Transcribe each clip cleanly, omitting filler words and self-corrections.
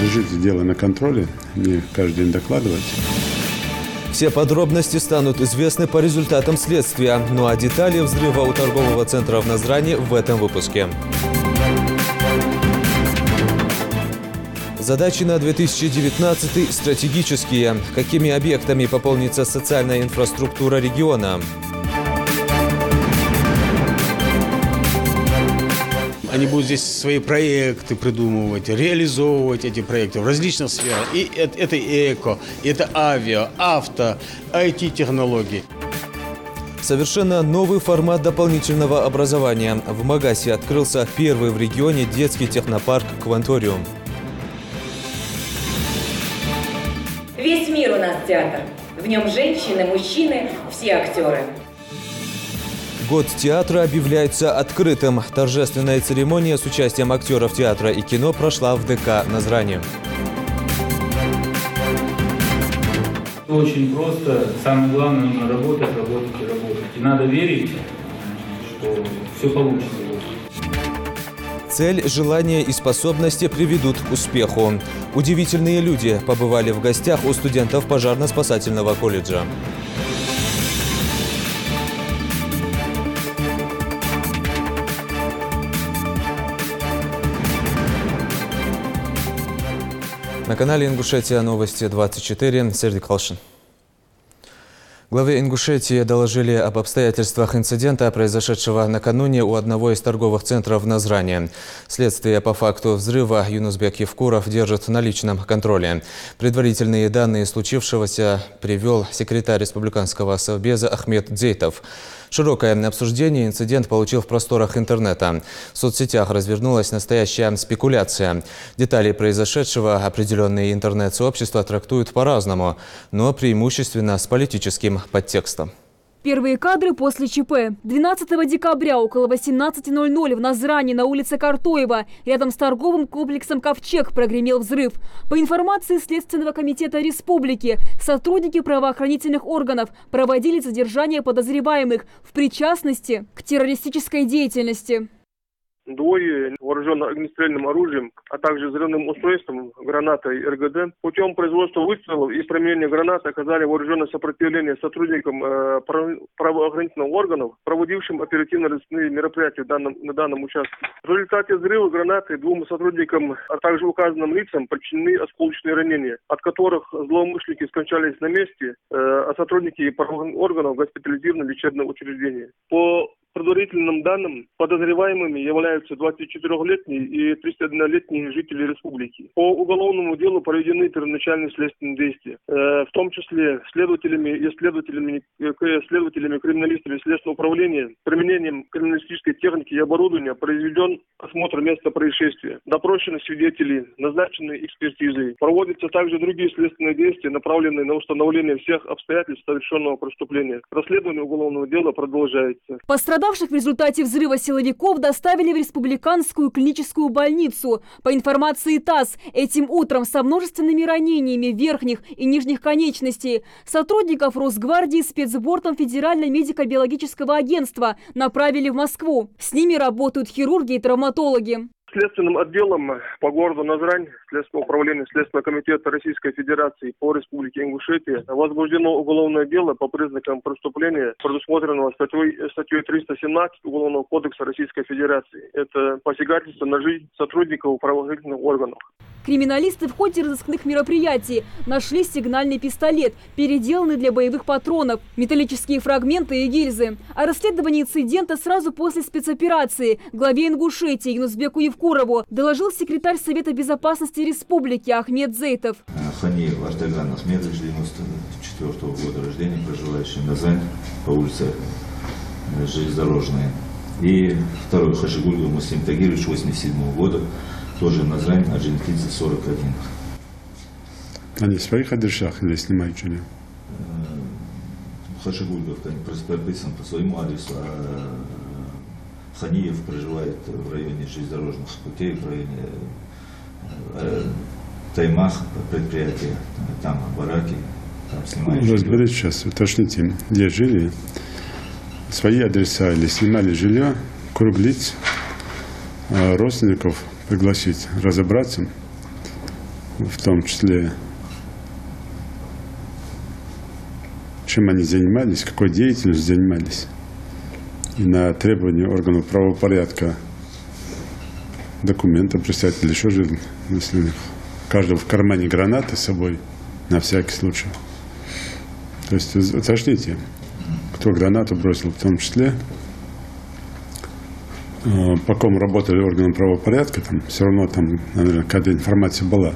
держите дело на контроле, не каждый день докладывать. Все подробности станут известны по результатам следствия. Ну а детали взрыва у торгового центра в Назрани в этом выпуске. Задачи на 2019 стратегические. Какими объектами пополнится социальная инфраструктура региона? Они будут здесь свои проекты придумывать, реализовывать эти проекты в различных сферах. И это эко, это авиа, авто, IT-технологии. Совершенно новый формат дополнительного образования. В Магасе открылся первый в регионе детский технопарк «Кванториум». Весь мир у нас театр. В нем женщины, мужчины, все актеры. Год театра объявляется открытым. Торжественная церемония с участием актеров театра и кино прошла в ДК Назрани. Очень просто. Самое главное, нужно работать, работать и работать. И надо верить, что все получится. Цель, желание и способности приведут к успеху. Удивительные люди побывали в гостях у студентов пожарно-спасательного колледжа. На канале «Ингушетия. Новости 24». Сергей Калшин. Главе Ингушетии доложили об обстоятельствах инцидента, произошедшего накануне у одного из торговых центров в Назрани. Следствие по факту взрыва Юнусбек Евкуров держит на личном контроле. Предварительные данные случившегося привел секретарь республиканского совбеза Ахмед Дзейтов. Широкое обсуждение инцидент получил в просторах интернета. В соцсетях развернулась настоящая спекуляция. Детали произошедшего определенные интернет-сообщества трактуют по-разному, но преимущественно с политическим подтекстом. Первые кадры после ЧП. 12 декабря около 18:00 в Назрани на улице Картоева, рядом с торговым комплексом «Ковчег», прогремел взрыв. По информации Следственного комитета республики, сотрудники правоохранительных органов проводили задержание подозреваемых в причастности к террористической деятельности. Двое, вооруженных огнестрельным оружием, а также взрывным устройством, гранатой РГД, путем производства выстрелов и применения гранат оказали вооруженное сопротивление сотрудникам правоохранительных органов, проводившим оперативно-розыскные мероприятия на данном участке. В результате взрыва гранаты двум сотрудникам, а также указанным лицам причинены осколочные ранения, от которых злоумышленники скончались на месте, а сотрудники правоохранительных органов госпитализированы в лечебное учреждение. По предварительным данным, подозреваемыми являются 24-летние и 31-летние жители республики. По уголовному делу проведены первоначальные следственные действия. В том числе следователями криминалистами Следственного управления применением криминалистической техники и оборудования произведен осмотр места происшествия. Допрошены свидетели, назначены экспертизы. Проводятся также другие следственные действия, направленные на установление всех обстоятельств совершенного преступления. Расследование уголовного дела продолжается. Пострадавших в результате взрыва силовиков доставили в республиканскую клиническую больницу. По информации ТАСС, этим утром со множественными ранениями верхних и нижних конечностей сотрудников Росгвардии спецбортом Федерального медико-биологического агентства направили в Москву. С ними работают хирурги и травматологи. Следственным отделом по городу Назрань Следственного управления Следственного комитета Российской Федерации по Республике Ингушетия возбуждено уголовное дело по признакам преступления, предусмотренного статьей 317 Уголовного кодекса Российской Федерации. Это посягательство на жизнь сотрудников правоохранительных органов. Криминалисты в ходе разыскных мероприятий нашли сигнальный пистолет, переделанный для боевых патронов, металлические фрагменты и гильзы. О расследовании инцидента сразу после спецоперации главе Ингушетии Юнусбеку Евкурову доложил секретарь Совета безопасности республики Ахмед Дзейтов. Ханиев Артаган Ахмедович, 94-го года рождения, проживающий в Назрани по улице Железнодорожная. И второй Хашигульгов Муслим Тагирович, 87-го года, тоже Назрань, Орджоникидзе, 41. Они в своих адресах или снимают что-ли? Хашигульгов прописан по своему адресу, а Ханиев проживает в районе железнодорожных путей, в районе Таймах, предприятия, там бараки, там снимают. Разберитесь сейчас, уточните, где жили, свои адреса или снимали жилье, круг лиц, родственников пригласить, разобраться в том числе, чем они занимались, какой деятельностью занимались. И на требования органов правопорядка документы представить или еще же, если у каждого в кармане гранаты с собой, на всякий случай. То есть уточните, кто гранату бросил, в том числе, по кому работали органы правопорядка, там все равно там, наверное, какая-то информация была.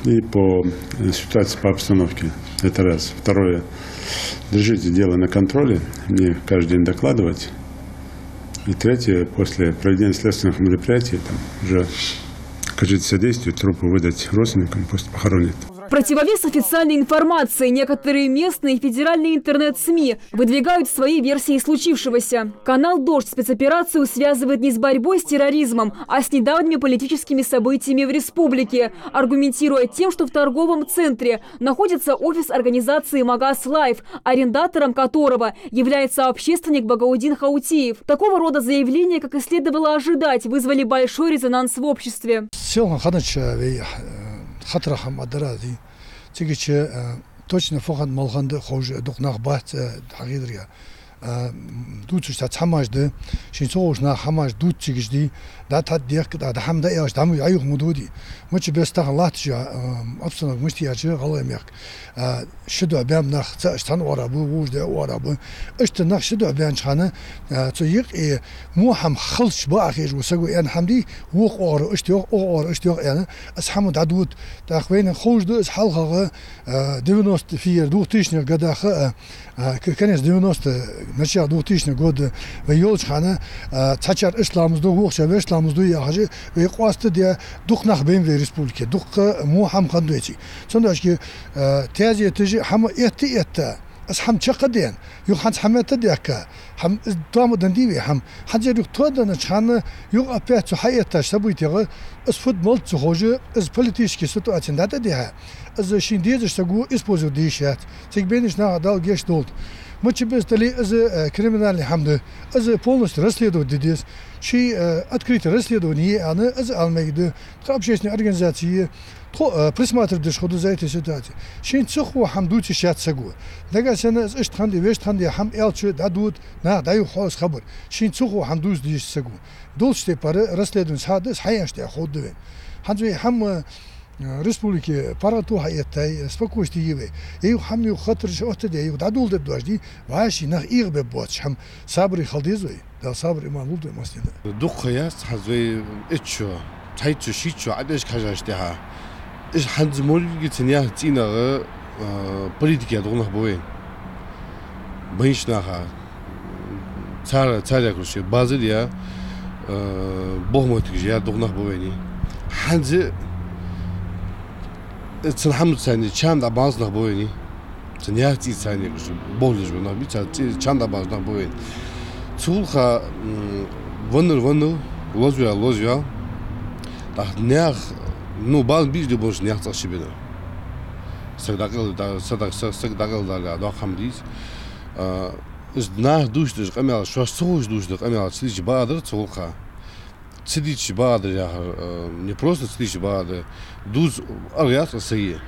И по ситуации, по обстановке. Это раз. Второе. Держите дело на контроле, мне каждый день докладывать. И третье. После проведения следственных мероприятий там уже окажите содействие, трупы выдать родственникам, пусть похоронят. В противовес официальной информации некоторые местные и федеральные интернет-СМИ выдвигают свои версии случившегося. Канал «Дождь» спецоперацию связывает не с борьбой с терроризмом, а с недавними политическими событиями в республике, аргументируя тем, что в торговом центре находится офис организации «Магаз Лайф», арендатором которого является общественник Багаудин Хаутиев. Такого рода заявления, как и следовало ожидать, вызвали большой резонанс в обществе. خطرهم أدرادي تيجي точно فقط مالخند خوج دقناق بات حقيقة دوتش تحماش ده شين صوشنا حماش دوت تيجي ده تديك ده حمد إيش دامو يعيق مدودي مش بس تغلط جا أبصنا مش تيجي غلا يميك شدوا بيام نخ تشتن ورابو ووج ده ورابو اشتناخ شدوا بيان شانه تيجي مو هم خلش باخير وسقوا يعني حمدي وق أور اشتياق يعني أسحمد عدود تأخوين خوج ده حلقة دينوست في دوتيشنا قداخ كنيس دينوست نشيا دوتيشنا قد ويولش خانه تشار إسلام زدو وقش إسلام زدو يا حاجة ويقاست دي دخناخ بين في ريسبوليكا دخ مو هم خندويتي صندوقش كي تيجي تجي هم إت أسحم شقدين يو خانس حمات ديكا هم دام دنديبي هم حجر يقتضنا شان يو أبيت حياة سبويتها أسفد ملت سخوجة أز بوليتيشكي سيتواتين داتا ديها أز شين ديزش تقول إسبوزو ديشات تيك بينش نا دال جيش دولت مش بس تلي أز كريمنال حمد أز بولنس رسليدو ديديس شي أتكريت رسليدو نية أنا أز المجد خابشيشني أورجانيزاتية присматривать деш ходу за этой ситуацией. Шин цуху хам дути шат сагу. Дага сена иш тханди веш тханди хам элчу дадут на даю хос хабар. Шин цуху хам дуз диш сагу. Долште пары расследование сады хаяште ходу. Ханжи хам республики парату хаяттай спокойствие еве. Ей хам ю хатр шохте де ю дадул де дожди. Ваши нах ирбе боч хам сабри халдизой. Да сабри манулду маслина. Дух хаяс хазой ичо. Тайчу шичу адеш кажаштеха. إيش حد زمول جتنيا تينا بوليتيكيا دغنا بوين بيشناها تارا كل شيء بازليا بوهمتكجيا دغنا بويني حد تنحمد ثاني كان دا بازنا بويني تنيا تي ثاني كل شيء بولج بنا بيتا كان دا بازنا بوين تولخا ونر لوزيا دا نياخ Ну, бал бижди больше не хотел себе. Сагдагал да да хамдис. Знах душ душ камел, что соуш душ душ камел, слиш бадр цолха. Сидич бадр я не просто слиш бадр. Дуз арят сае.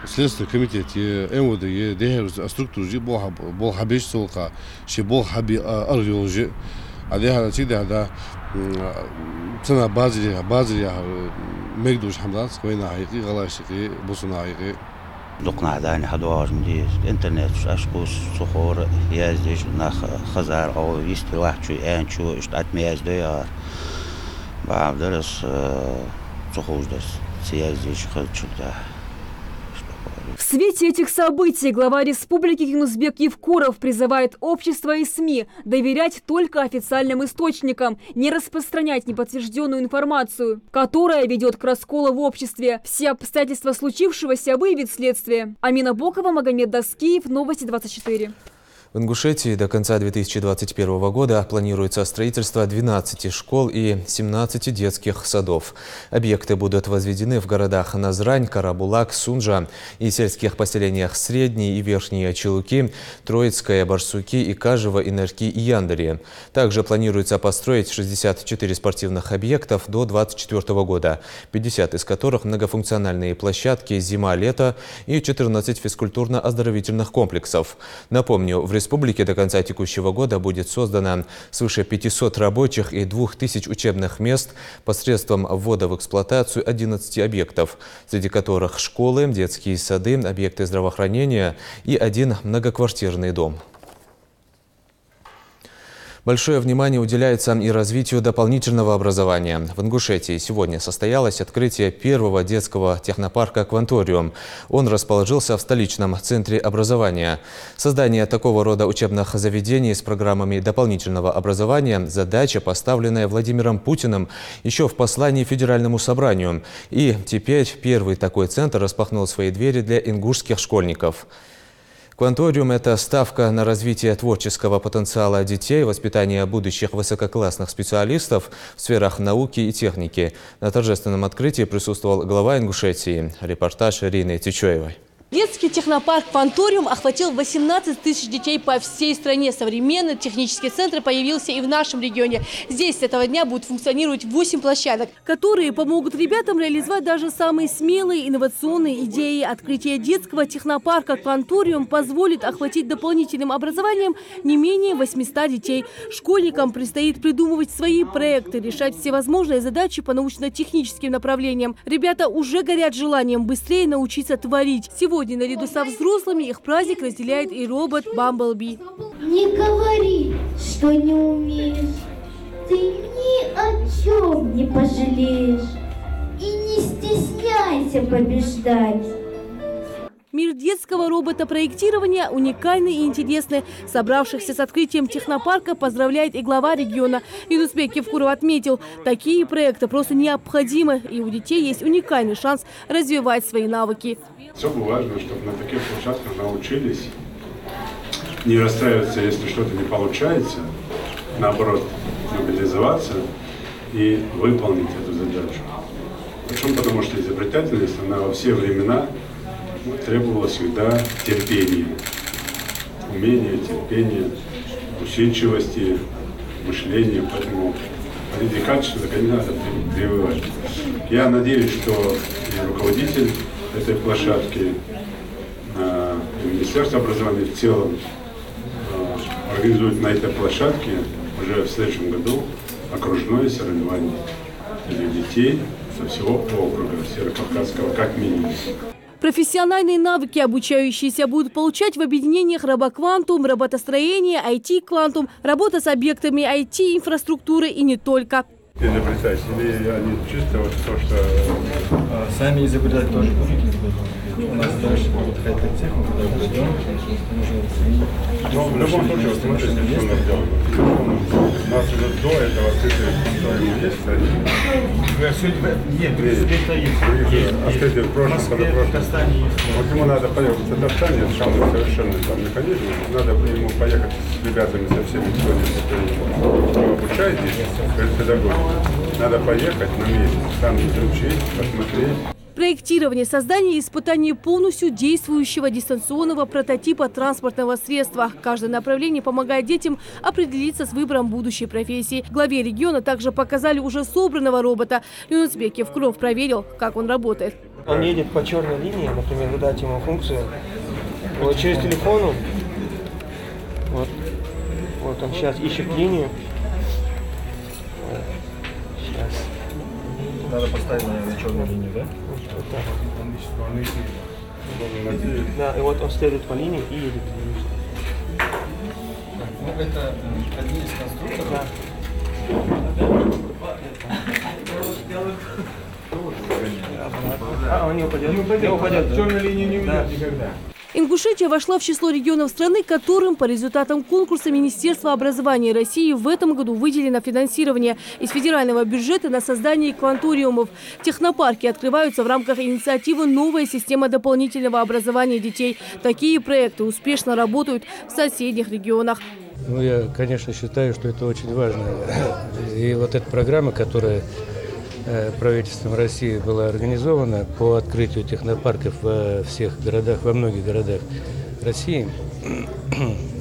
Следственный комитет МВД дехер структуржи бол хабеш цолха, ше бол хаби аргиолжи. А дехер сида да цена базрия مقدوش حمدات خوينا حقيقي غلاشقي بوسنا حقيقي دقنا عداني حدواج مدي انترنت اشقوس صخور يازدش ناخ خزار او يستي واحد شو ان شو اشتات مياز ديار بعد درس صخوج دس سيازدش خلچو да. В свете этих событий глава республики Юнусбек Евкуров призывает общество и СМИ доверять только официальным источникам, не распространять неподтвержденную информацию, которая ведет к расколу в обществе. Все обстоятельства случившегося выявит следствие. Амина Бокова, Магомед Даскиев, Новости 24. В Ингушетии до конца 2021 года планируется строительство 12 школ и 17 детских садов. Объекты будут возведены в городах Назрань, Карабулак, Сунжа и сельских поселениях Средние и Верхние Чулуки, Троицкая, Барсуки, Икажево, Инерки и Яндари. Также планируется построить 64 спортивных объектов до 2024 года, 50 из которых многофункциональные площадки «Зима-лето» и 14 физкультурно-оздоровительных комплексов. Напомню, в республике до конца текущего года будет создано свыше 500 рабочих и 2000 учебных мест посредством ввода в эксплуатацию 11 объектов, среди которых школы, детские сады, объекты здравоохранения и один многоквартирный дом. Большое внимание уделяется и развитию дополнительного образования. В Ингушетии сегодня состоялось открытие первого детского технопарка «Кванториум». Он расположился в столичном центре образования. Создание такого рода учебных заведений с программами дополнительного образования – задача, поставленная Владимиром Путиным еще в послании Федеральному собранию. И теперь первый такой центр распахнул свои двери для ингушских школьников. «Кванториум» – это ставка на развитие творческого потенциала детей, воспитание будущих высококлассных специалистов в сферах науки и техники. На торжественном открытии присутствовал глава Ингушетии. Репортаж Ирины Тичоевой. Детский технопарк «Кванториум» охватил 18 тысяч детей по всей стране. Современный технический центр появился и в нашем регионе. Здесь с этого дня будет функционировать 8 площадок, которые помогут ребятам реализовать даже самые смелые инновационные идеи. Открытие детского технопарка «Кванториум» позволит охватить дополнительным образованием не менее 800 детей. Школьникам предстоит придумывать свои проекты, решать всевозможные задачи по научно-техническим направлениям. Ребята уже горят желанием быстрее научиться творить. Сегодня наряду со взрослыми их праздник разделяет и робот Бамблби. Не говори, что не умеешь. Ты ни о чем не пожалеешь. И не стесняйся побеждать. Мир детского робота-проектирования уникальный и интересный. Собравшихся с открытием технопарка поздравляет и глава региона. Юнусбек Евкуров отметил, такие проекты просто необходимы, и у детей есть уникальный шанс развивать свои навыки. Особо важно, чтобы на таких площадках научились не расстраиваться, если что-то не получается, наоборот, мобилизоваться и выполнить эту задачу. Почему? Потому что изобретательность, она во все времена требовала всегда терпения, умения, терпения, усидчивости, мышления, поэтому эти качества, конечно, надо прививать. Я надеюсь, что и руководитель этой площадки, и Министерство образования в целом организует на этой площадке уже в следующем году окружное соревнование для детей со всего округа Северокавказского как минимум. Профессиональные навыки обучающиеся будут получать в объединениях «Робоквантум», «Роботостроение», «IT-Квантум», работа с объектами IT-инфраструктуры и не только. Изобретатели, они чисто вот то, что... Сами изобретать тоже будут. У нас дальше будет хай-тек техника, куда пойдем. Но в любом случае, вот смотрите, что мы делаем. У нас уже до этого открытие есть, нет, это есть. Открытие в прошлом, вот ему надо поехать в Татарстане, самый совершенный там механизм, надо ему поехать с ребятами, со всеми, кто обучает здесь, педагоги. Надо поехать на месяц, там изучить, посмотреть. Проектирование, создание и испытание полностью действующего дистанционного прототипа транспортного средства. Каждое направление помогает детям определиться с выбором будущей профессии. Главе региона также показали уже собранного робота. Юнусбек Евкуров проверил, как он работает. Он едет по черной линии, например, задать ему функцию. Вот через телефон вот он сейчас ищет линию. Сейчас. Надо поставить на черную линию, да? Вот так. Да, и вот он следует по линии и едет. Ну, это один из конструкторов. Да. Он не упадет. Не упадет. Черная линия не уйдет никогда. Ингушетия вошла в число регионов страны, которым по результатам конкурса Министерства образования России в этом году выделено финансирование из федерального бюджета на создание кванториумов. Технопарки открываются в рамках инициативы «Новая система дополнительного образования детей». Такие проекты успешно работают в соседних регионах. Ну, я, конечно, считаю, что это очень важно. И вот эта программа, которая правительством России была организована по открытию технопарков во всех городах, во многих городах России,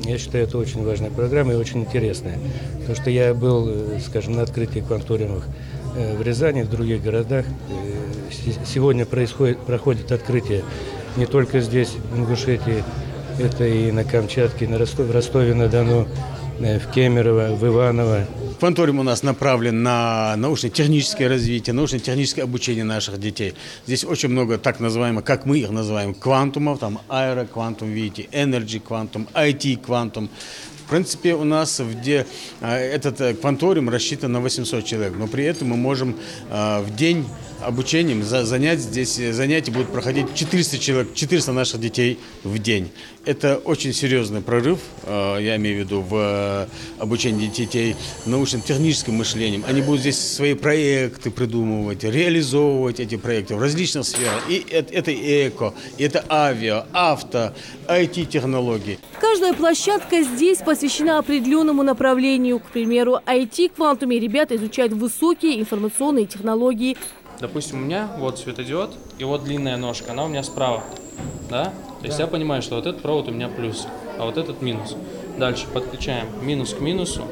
я считаю, это очень важная программа и очень интересная. Потому что я был, скажем, на открытии кванториумов в Рязани, в других городах. Сегодня проходит открытие не только здесь, в Ингушетии, это и на Камчатке, в Ростове-на-Дону, в Кемерово, в Иваново. Кванториум у нас направлен на научно-техническое развитие, научно-техническое обучение наших детей. Здесь очень много так называемых, как мы их называем, квантумов, там аэроквантум, видите, энерджи квантум, IT квантум. В принципе, у нас этот кванториум рассчитан на 800 человек, но при этом мы можем в день обучением занятия будут проходить 400 человек, 400 наших детей в день. Это очень серьезный прорыв, я имею в виду, в обучении детей научно-техническим мышлением. Они будут здесь свои проекты придумывать, реализовывать эти проекты в различных сферах. И это эко, и это авиа, авто, IT-технологии. Каждая площадка здесь посвящена определенному направлению. К примеру, IT-квантуме ребята изучают высокие информационные технологии. Допустим, у меня вот светодиод и вот длинная ножка, она у меня справа, да? То есть я понимаю, что вот этот провод у меня плюс, а вот этот минус. Дальше подключаем минус к минусу.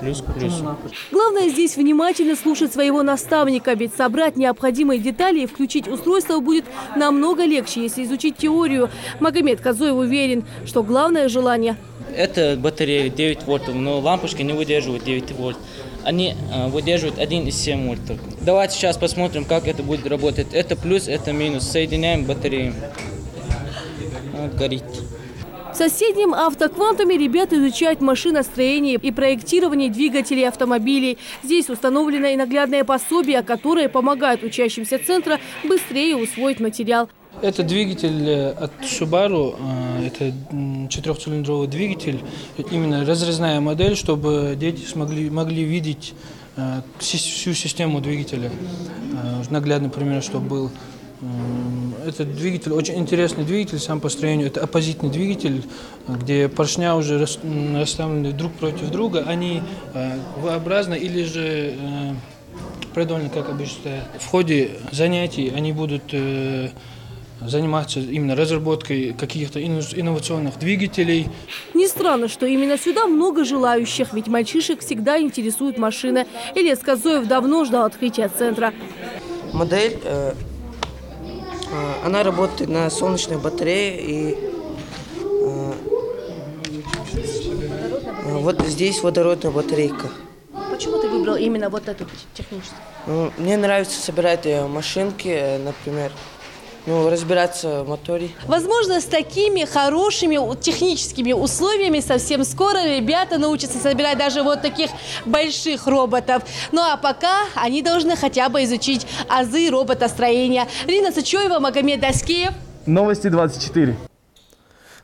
Плюс к плюсу. Главное здесь внимательно слушать своего наставника, ведь собрать необходимые детали и включить устройство будет намного легче, если изучить теорию. Магомед Казоев уверен, что главное желание. Это батарея 9 вольтов, но лампочки не выдерживают 9 вольт. Они выдерживают 1,7 вольт только. Давайте сейчас посмотрим, как это будет работать. Это плюс, это минус. Соединяем батарею. Вот, горит. В соседнем автоквантуме ребята изучают машиностроение и проектирование двигателей автомобилей. Здесь установлено и наглядное пособие, которое помогает учащимся центра быстрее усвоить материал. Это двигатель от Subaru, это 4-цилиндровый двигатель, именно разрезная модель, чтобы дети могли видеть всю систему двигателя. Наглядный пример, чтобы был. Этот двигатель очень интересный двигатель сам по строению. Это оппозитный двигатель, где поршня уже расставлены друг против друга. Они V-образно или же продольно, как обычно. В ходе занятий они будут заниматься именно разработкой каких-то инновационных двигателей. Не странно, что именно сюда много желающих, ведь мальчишек всегда интересует машина. Илья Казоев давно ждал открытия центра. Модель, она работает на солнечной батарее, и вот здесь водородная батарейка. Почему ты выбрал именно вот эту техническую? Мне нравится собирать машинки, например. Разбираться в моторе. Возможно, с такими хорошими техническими условиями совсем скоро ребята научатся собирать даже вот таких больших роботов. Ну а пока они должны хотя бы изучить азы роботостроения. Рина Сычева, Магомед Аскеев. Новости 24.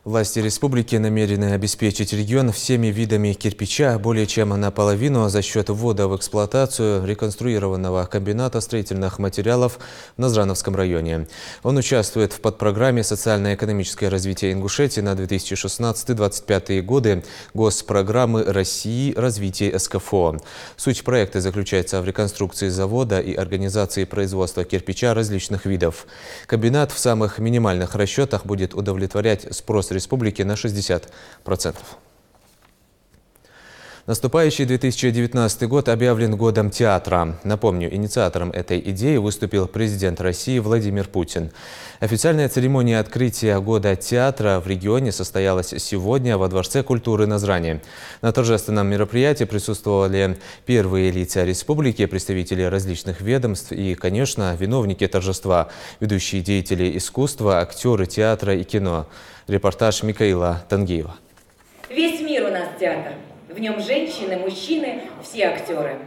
Власти республики намерены обеспечить регион всеми видами кирпича более чем наполовину за счет ввода в эксплуатацию реконструированного комбината строительных материалов в Назрановском районе. Он участвует в подпрограмме «Социально-экономическое развитие Ингушетии» на 2016-2025 годы Госпрограммы России развития СКФО. Суть проекта заключается в реконструкции завода и организации производства кирпича различных видов. Комбинат в самых минимальных расчетах будет удовлетворять спрос республики на 60%. Наступающий 2019 год объявлен годом театра. Напомню, инициатором этой идеи выступил президент России Владимир Путин. Официальная церемония открытия года театра в регионе состоялась сегодня во Дворце культуры Назрани. На торжественном мероприятии присутствовали первые лица республики, представители различных ведомств и, конечно, виновники торжества, ведущие деятели искусства, актеры театра и кино. Репортаж Микаила Тангиева. Весь мир у нас театр. В нем женщины, мужчины, все актеры.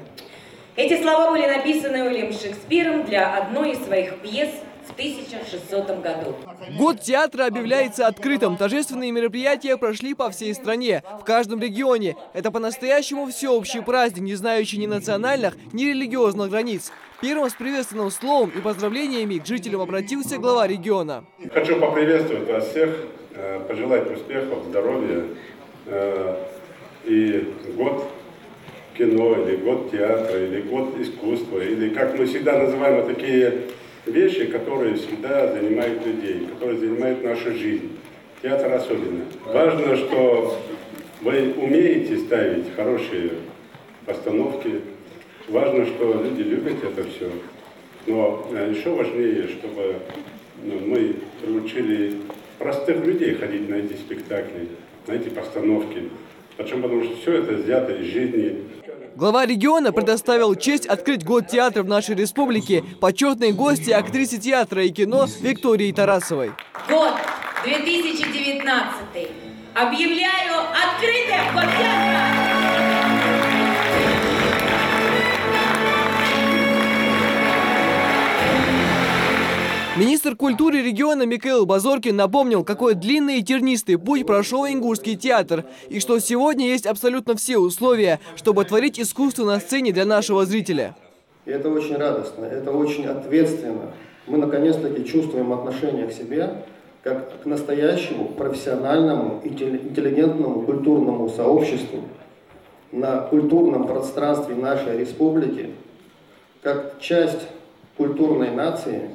Эти слова были написаны Уильямом Шекспиром для одной из своих пьес в 1600 году. Год театра объявляется открытым. Торжественные мероприятия прошли по всей стране, в каждом регионе. Это по-настоящему всеобщий праздник, не знающий ни национальных, ни религиозных границ. Первым с приветственным словом и поздравлениями к жителям обратился глава региона. Хочу поприветствовать вас всех, пожелать успехов, здоровья. И год кино, или год театра, или год искусства, или, как мы всегда называем, такие вещи, которые всегда занимают людей, которые занимают нашу жизнь. Театр особенно. Важно, что вы умеете ставить хорошие постановки. Важно, что люди любят это все. Но еще важнее, чтобы мы приучили простых людей ходить на эти спектакли, на эти постановки. Почему? Потому что все это взято из жизни. Глава региона предоставил честь открыть год театра в нашей республике почетной гости актрисе театра и кино Виктории Тарасовой. Год 2019. Объявляю открытым год театра! Министр культуры региона Михаил Базоркин напомнил, какой длинный и тернистый путь прошел Ингушский театр, и что сегодня есть абсолютно все условия, чтобы творить искусство на сцене для нашего зрителя. И это очень радостно, это очень ответственно. Мы наконец-таки чувствуем отношение к себе как к настоящему профессиональному, интеллигентному культурному сообществу на культурном пространстве нашей республики, как часть культурной нации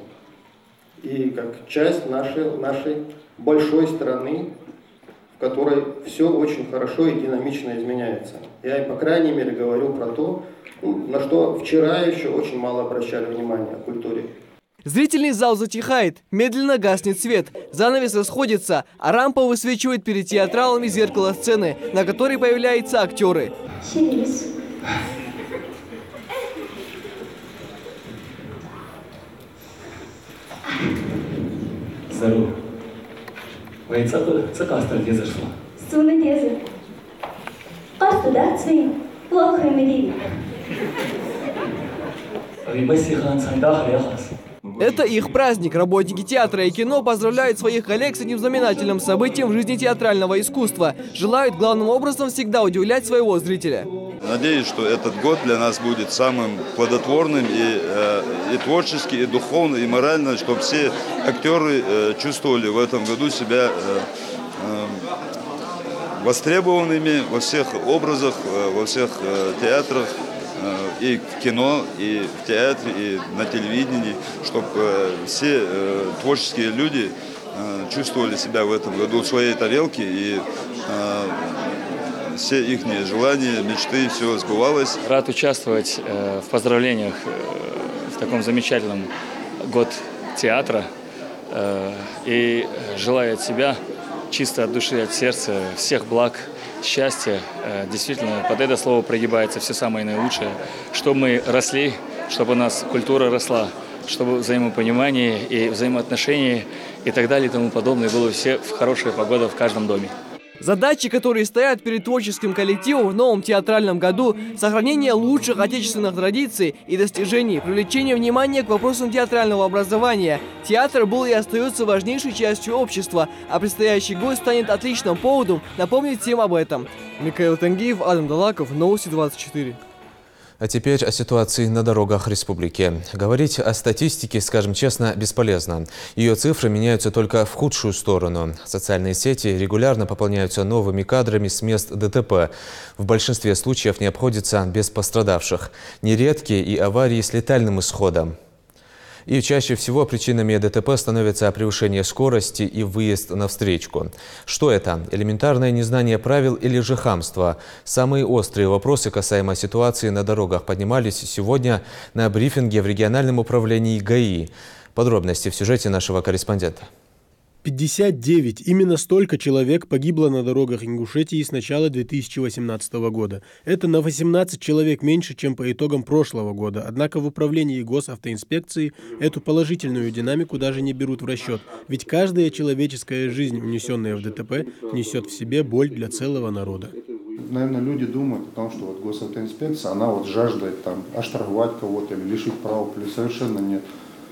и как часть нашей большой страны, в которой все очень хорошо и динамично изменяется. Я, по крайней мере, говорю про то, на что вчера еще очень мало обращали внимания о культуре. Зрительный зал затихает, медленно гаснет свет, занавес расходится, а рампа высвечивает перед театралами зеркало сцены, на которой появляются актеры. Здорово. Це каста где зашла? Суны дезы. Касту, да, цвей? Плохо имели. Это их праздник. Работники театра и кино поздравляют своих коллег с этим знаменательным событием в жизни театрального искусства. Желают главным образом всегда удивлять своего зрителя. Надеюсь, что этот год для нас будет самым плодотворным и творчески, и духовно, и морально, чтобы все актеры чувствовали в этом году себя востребованными во всех образах, во всех театрах, и в кино, и в театре, и на телевидении, чтобы все творческие люди чувствовали себя в этом году в своей тарелке, и все их желания, мечты, все сбывалось. Рад участвовать в поздравлениях в таком замечательном год театра и желаю от себя чисто от души, от сердца всех благ, счастья. Действительно, под это слово прогибается все самое наилучшее. Чтобы мы росли, чтобы у нас культура росла, чтобы взаимопонимание и взаимоотношения и так далее и тому подобное было все в хорошая погода в каждом доме. Задачи, которые стоят перед творческим коллективом в новом театральном году – сохранение лучших отечественных традиций и достижений, привлечение внимания к вопросам театрального образования. Театр был и остается важнейшей частью общества, а предстоящий год станет отличным поводом напомнить всем об этом. Михаил Тангиев, Адам Далаков, Новости 24. А теперь о ситуации на дорогах республики. Говорить о статистике, скажем честно, бесполезно. Ее цифры меняются только в худшую сторону. Социальные сети регулярно пополняются новыми кадрами с мест ДТП. В большинстве случаев не обходится без пострадавших. Нередки и аварии с летальным исходом. И чаще всего причинами ДТП становятся превышение скорости и выезд на встречку. Что это? Элементарное незнание правил или же хамство? Самые острые вопросы касаемо ситуации на дорогах поднимались сегодня на брифинге в региональном управлении ГАИ. Подробности в сюжете нашего корреспондента. 59. Именно столько человек погибло на дорогах Ингушетии с начала 2018 года. Это на 18 человек меньше, чем по итогам прошлого года. Однако в управлении госавтоинспекции эту положительную динамику даже не берут в расчет. Ведь каждая человеческая жизнь, унесенная в ДТП, несет в себе боль для целого народа. Наверное, люди думают о том, что вот госавтоинспекция, она вот жаждет там оштрафовать кого-то или лишить права, или совершенно нет.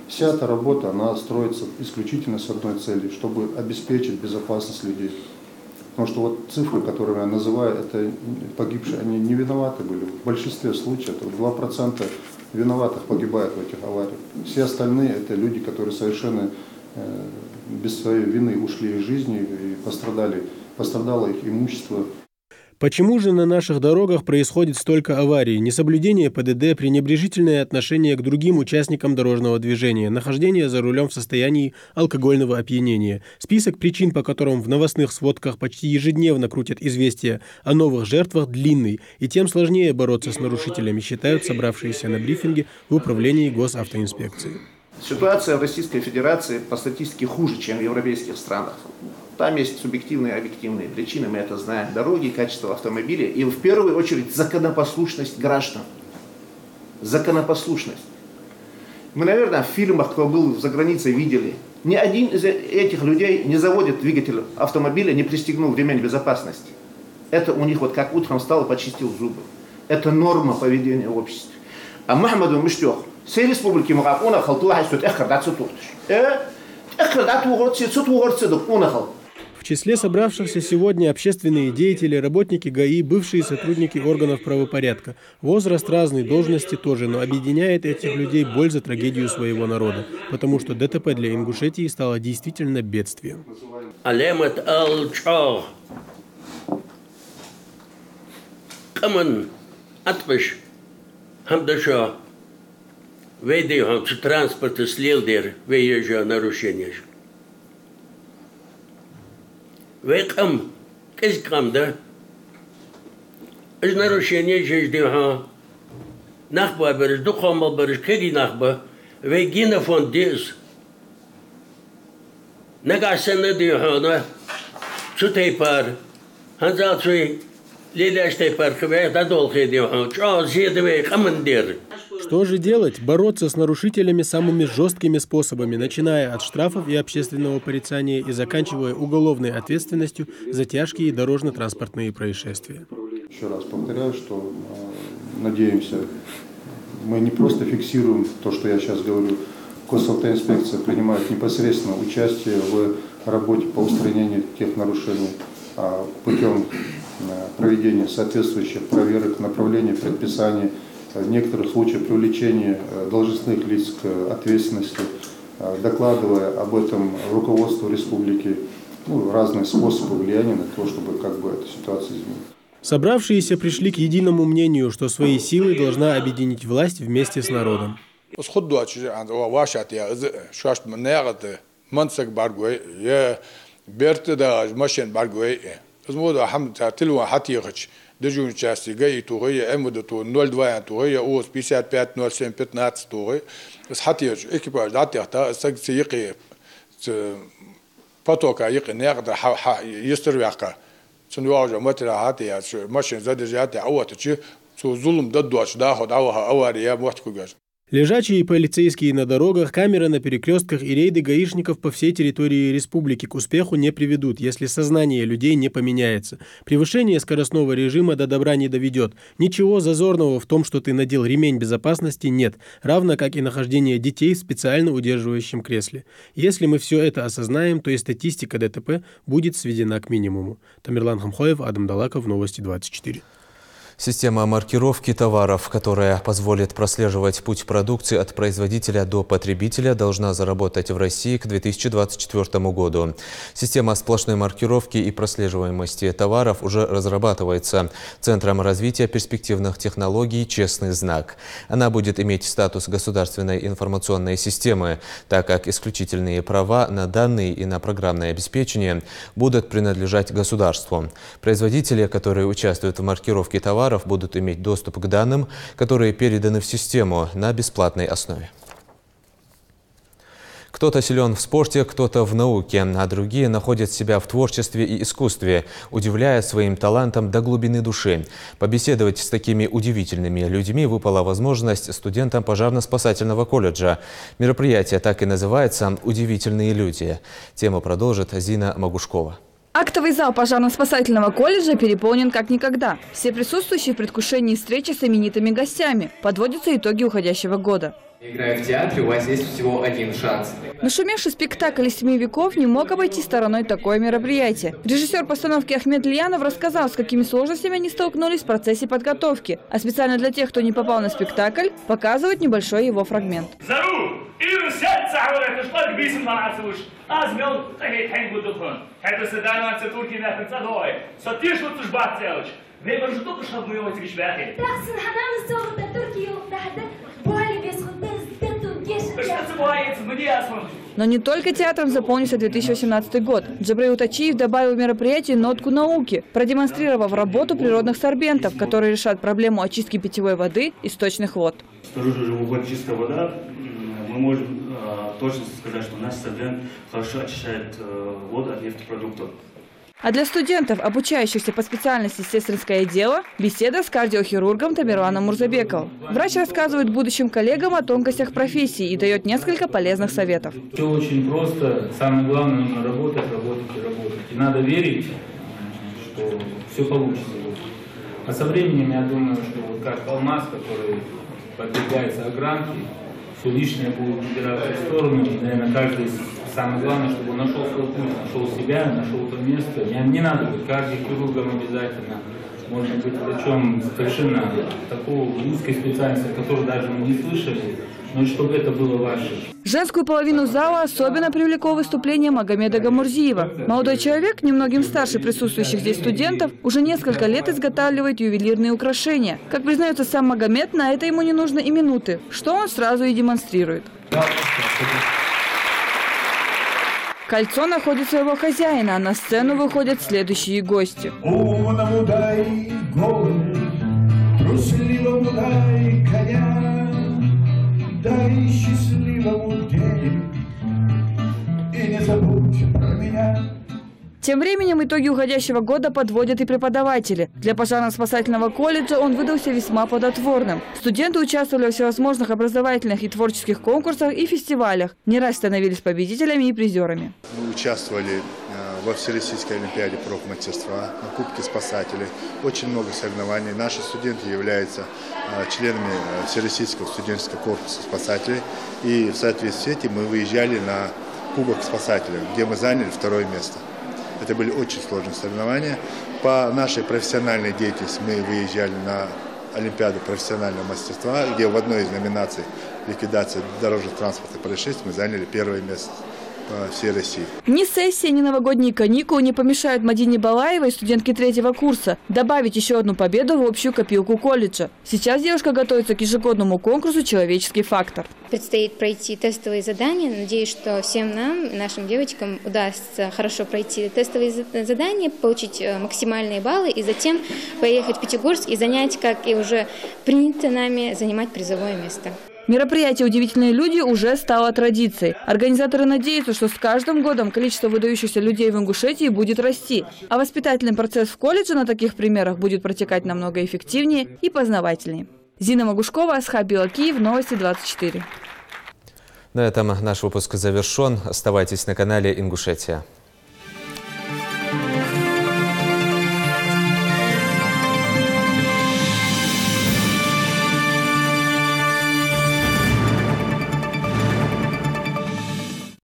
Вся эта работа, она строится исключительно с одной целью, чтобы обеспечить безопасность людей. Потому что вот цифры, которые я называю, это погибшие, они не виноваты были. В большинстве случаев 2% виноватых погибают в этих авариях. Все остальные это люди, которые совершенно без своей вины ушли из жизни и пострадало их имущество. Почему же на наших дорогах происходит столько аварий? Несоблюдение ПДД, пренебрежительное отношение к другим участникам дорожного движения, нахождение за рулем в состоянии алкогольного опьянения. Список причин, по которым в новостных сводках почти ежедневно крутят известия о новых жертвах, длинный, и тем сложнее бороться с нарушителями, считают собравшиеся на брифинге в управлении госавтоинспекции. Ситуация в Российской Федерации по статистике хуже, чем в европейских странах. Там есть субъективные и объективные причины, мы это знаем. Дороги, качество автомобиля и в первую очередь законопослушность граждан. Законопослушность. Мы, наверное, в фильмах, кто был за границей, видели. Ни один из этих людей не заводит двигатель автомобиля, не пристегнув ремень безопасности. Это у них вот как утром встал и почистил зубы. Это норма поведения в обществе. А Мухаммаду Миштёх, все республики Мугапуна халтуахи сут эхар датсы туртыш. Эхар датсы угорцы, сут угорцы дук унахал. В числе собравшихся сегодня общественные деятели, работники ГАИ, бывшие сотрудники органов правопорядка. Возраст разный, должности тоже, но объединяет этих людей боль за трагедию своего народа, потому что ДТП для Ингушетии стало действительно бедствием. Транспорт слил нарушения. Векам, кескам, да? Из нарушения ждём. Нахба берешь, духом берешь, кеги нахба. Вегина фон дез. Нагасена дюхана. Чутейпар. Ханзалцуй. Лиляштейпар, хве, дадолхе дюхан. Чо, зедове, командир. Что же делать? Бороться с нарушителями самыми жесткими способами, начиная от штрафов и общественного порицания и заканчивая уголовной ответственностью за тяжкие дорожно-транспортные происшествия. Еще раз повторяю, что надеемся, мы не просто фиксируем то, что я сейчас говорю. Госавтоинспекция принимает непосредственно участие в работе по устранению тех нарушений путем проведения соответствующих проверок, направления предписаний, в некоторых случаях привлечение должностных лиц к ответственности, докладывая об этом руководству республики, разные способы влияния на то, чтобы эту ситуацию изменить. Собравшиеся пришли к единому мнению, что свои силы должна объединить власть вместе с народом. Дежурный части ГАИ тугая, МВД 02 тугая, ОС 55 07 15 тугая. С хатиёч экипаж датяхта сагсиики потока يقي نقدر يستريحك. سنواجه مثل هاتي ماشين задержать аватчи зулум дадуач дахот авария мохткугаш. Лежачие полицейские на дорогах, камеры на перекрестках и рейды гаишников по всей территории республики к успеху не приведут, если сознание людей не поменяется. Превышение скоростного режима до добра не доведет. Ничего зазорного в том, что ты надел ремень безопасности, нет, равно как и нахождение детей в специально удерживающем кресле. Если мы все это осознаем, то и статистика ДТП будет сведена к минимуму. Тамерлан Хамхоев, Адам Далаков, Новости 24. Система маркировки товаров, которая позволит прослеживать путь продукции от производителя до потребителя, должна заработать в России к 2024 году. Система сплошной маркировки и прослеживаемости товаров уже разрабатывается Центром развития перспективных технологий «Честный знак». Она будет иметь статус государственной информационной системы, так как исключительные права на данные и на программное обеспечение будут принадлежать государству. Производители, которые участвуют в маркировке товаров, будут иметь доступ к данным, которые переданы в систему на бесплатной основе. Кто-то силен в спорте, кто-то в науке, а другие находят себя в творчестве и искусстве, удивляя своим талантом до глубины души. Побеседовать с такими удивительными людьми выпала возможность студентам пожарно-спасательного колледжа. Мероприятие так и называется «Удивительные люди». Тему продолжит Зина Магушкова. Актовый зал пожарно-спасательного колледжа переполнен как никогда. Все присутствующие в предвкушении встречи с именитыми гостями. Подводятся итоги уходящего года. Играя в театре, у вас есть всего один шанс. Нашумевший спектакль из 7 веков не мог обойти стороной такое мероприятие. Режиссер постановки Ахмед Лиянов рассказал, с какими сложностями они столкнулись в процессе подготовки. А специально для тех, кто не попал на спектакль, показывают небольшой его фрагмент. Но не только театром заполнился 2018 год. Джабраил Тачиев добавил в мероприятие нотку науки, продемонстрировав работу природных сорбентов, которые решат проблему очистки питьевой воды из сточных вод. Снаружи вот чистая вода, мы можем точно сказать, что наш сорбент хорошо очищает воду от нефтепродуктов. А для студентов, обучающихся по специальности сестринское дело, беседа с кардиохирургом Тамерланом Мурзабековым. Врач рассказывает будущим коллегам о тонкостях профессии и дает несколько полезных советов. Все очень просто. Самое главное, нужно работать, работать и работать. И надо верить, что все получится. А со временем, я думаю, что вот как алмаз, который подвергается огранке, все лишнее будет убираться в сторону. И, наверное, каждый... Самое главное, чтобы он нашел свой путь, нашел себя, нашел то место. Не надо быть кардиохирургом обязательно. Можно быть врачом совершенно такой узкой специальности, которую даже мы не слышали, но чтобы это было ваше. Женскую половину зала особенно привлекло выступление Магомеда Гамурзиева. Молодой человек, немногим старше присутствующих здесь студентов, уже несколько лет изготавливает ювелирные украшения. Как признается сам Магомед, на это ему не нужно и минуты, что он сразу и демонстрирует. Кольцо находит своего хозяина, а на сцену выходят следующие гости. Умному дай голос, трусливому дай коня, дай счастливому денег и не забудь про меня. Тем временем итоги уходящего года подводят и преподаватели. Для пожарно-спасательного колледжа он выдался весьма плодотворным. Студенты участвовали во всевозможных образовательных и творческих конкурсах и фестивалях. Не раз становились победителями и призерами. Мы участвовали во Всероссийской олимпиаде профмастерства, на Кубке спасателей. Очень много соревнований. Наши студенты являются членами Всероссийского студенческого корпуса спасателей. И в соответствии с этим мы выезжали на Кубок спасателей, где мы заняли 2-е место. Это были очень сложные соревнования. По нашей профессиональной деятельности мы выезжали на Олимпиаду профессионального мастерства, где в одной из номинаций ликвидация дорожно-транспортных происшествий мы заняли 1-е место по всей России. Ни сессия, ни новогодние каникулы не помешают Мадине Балаевой, студентке 3-го курса, добавить еще одну победу в общую копилку колледжа. Сейчас девушка готовится к ежегодному конкурсу «Человеческий фактор». Предстоит пройти тестовые задания. Надеюсь, что всем нам, нашим девочкам, удастся хорошо пройти тестовые задания, получить максимальные баллы и затем поехать в Пятигорск и занять, как и уже принято нами, занимать призовое место. Мероприятие «Удивительные люди» уже стало традицией. Организаторы надеются, что с каждым годом количество выдающихся людей в Ингушетии будет расти, а воспитательный процесс в колледже на таких примерах будет протекать намного эффективнее и познавательнее. Зина Магушкова, Асхаб Билакиев, Новости 24. На этом наш выпуск завершен. Оставайтесь на канале Ингушетия.